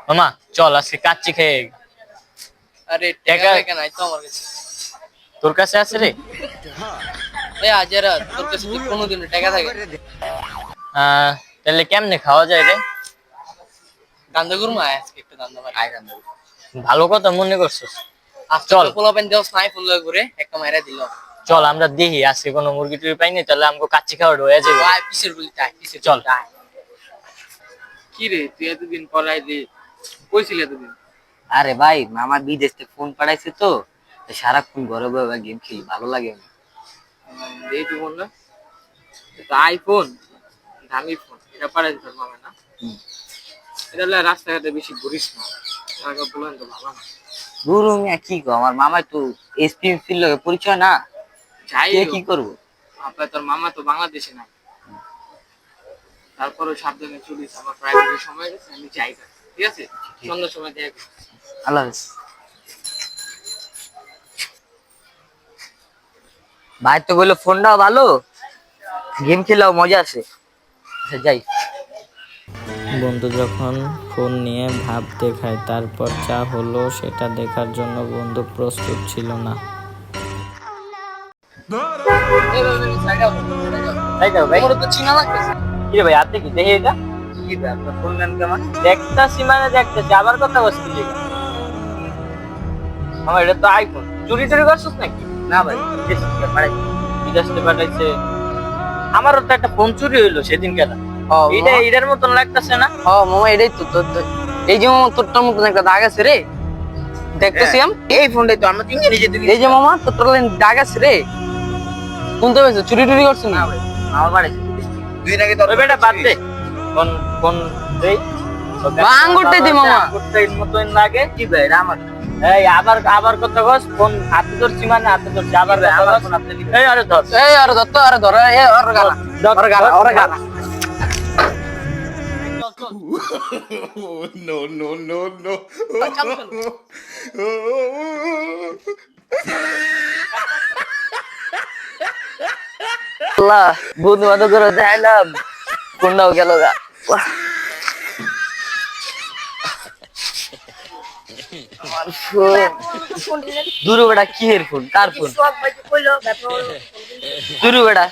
মামা চল আজকে কাচ্চি খেয়ে। আরে টাকা টাকা কেন আইতো আমার কাছে? তোর কাছে আছে রে? এই আজেরা তোর কাছে কি কোনোদিন টাকা থাকে? তাহলে কেমনে খাওয়া যায় রে? গান্দা করবো আজকে একটু গান্দা মারি। আয় গান্দা করবো। ভালো কথা মনে করছিস। চল পোলা পেন দেও স্নাই ফুল করে একটা মাইরা দিল। চল আমরা দেখি আজকে কোনো মুরগি টুরগি পাইনি, তাহলে আমাকে কাচ্চি খাওয়া হয়ে যাবে। আয় পিসের গুলি তাই পিসের চল। কি রে তুই এতদিন পলাই দি কইছিলি এতদিন? আরে ভাই মামা বিদেশ থেকে ফোন পাঠাইছে তো, সারাক্ষণ ঘরে বসে গেম খেলি, ভালো লাগে না। এই তুই বল না এটা আইফোন দামি ফোন, এটা পাঠাইছে তোর মামা না? এটা হলে রাস্তাঘাটে বেশি ঘুরিস না, টাকা বলেন তো ভালো না। গুরু মিয়া কি গো, আমার মামা তো এসপি ফিল লগে পরিচয় না, যাই কি করবো। আপনার তোর মামা তো বাংলাদেশে নাই, তারপরে সাবধানে চলিস। আমার প্রাইভেটের সময় গেছে, আমি যাই না, ঠিক আছে? সন্ধ্যার সময় দেখ। আল্লাহ হাফেজ। ভাই তো বললো ফোনটাও ভালো, গেম খেলাও মজা আছে। আচ্ছা যাই। বন্ধু যখন ফোন নিয়ে ভাব দেখায় তারপর যা হলো সেটা দেখার জন্য বন্ধু প্রস্তুত ছিল না। তাই তো ভাই। তোমার তো চিনা লাগতেছে। কি রে ভাই, আপনি কি দেখে এটা? কি রে আপনার ফোন নেন কেমন? দেখতাছি মানে দেখতেছি, আবার কথা বলছি কি? আমার এটা তো আইফোন, চুরি টুরি করছিস নাকি? না ভাই বিদেশ থেকে পাঠাইছে। বিদেশ থেকে পাঠাইছে। আমারও তো একটা ফোন চুরি হইলো সেদিন কেন, এটা এটার মতন লাগতেছে না? ও মামা এটাই তো তোর, এই যে মামা তোরটার মতন একটা দাগ আছে রে, দেখতেছি আমি। এই ফোনটাই তো আমরা তিনজনে যেতে এই যে মামা তোরটার দাগ আছে রে, শুনতে পেয়েছো? চুরি টুরি করছো না? আমার পাঠাইছে বিদেশ থেকে। দুই দিন আগে তো ওই বেটা বাদ দে, ফোন ফোন দেই। বা আঙ্গুরটাই দে মামা। আঙ্গুরটাই মতন লাগে। কি ভাই এটা আমার। এই আবার আবার কথা কস, ফোন হাতে ধরছি মানে হাতে ধরছি, আবার আমার কথা ফোন কস। আপনি দিবেন। এই আরে ধর, এই আরে ধর তো, আরে ধর, এই আরে গালা, আরে গালা, আরে গালা। No, no, no, no. আল্লাহ বন্ধু বান্ধব করে দেখাইলাম, ফোনটাও গেল গা। দুরু বেটা কি এর ফোন, কার ফোন? দুরু বেটা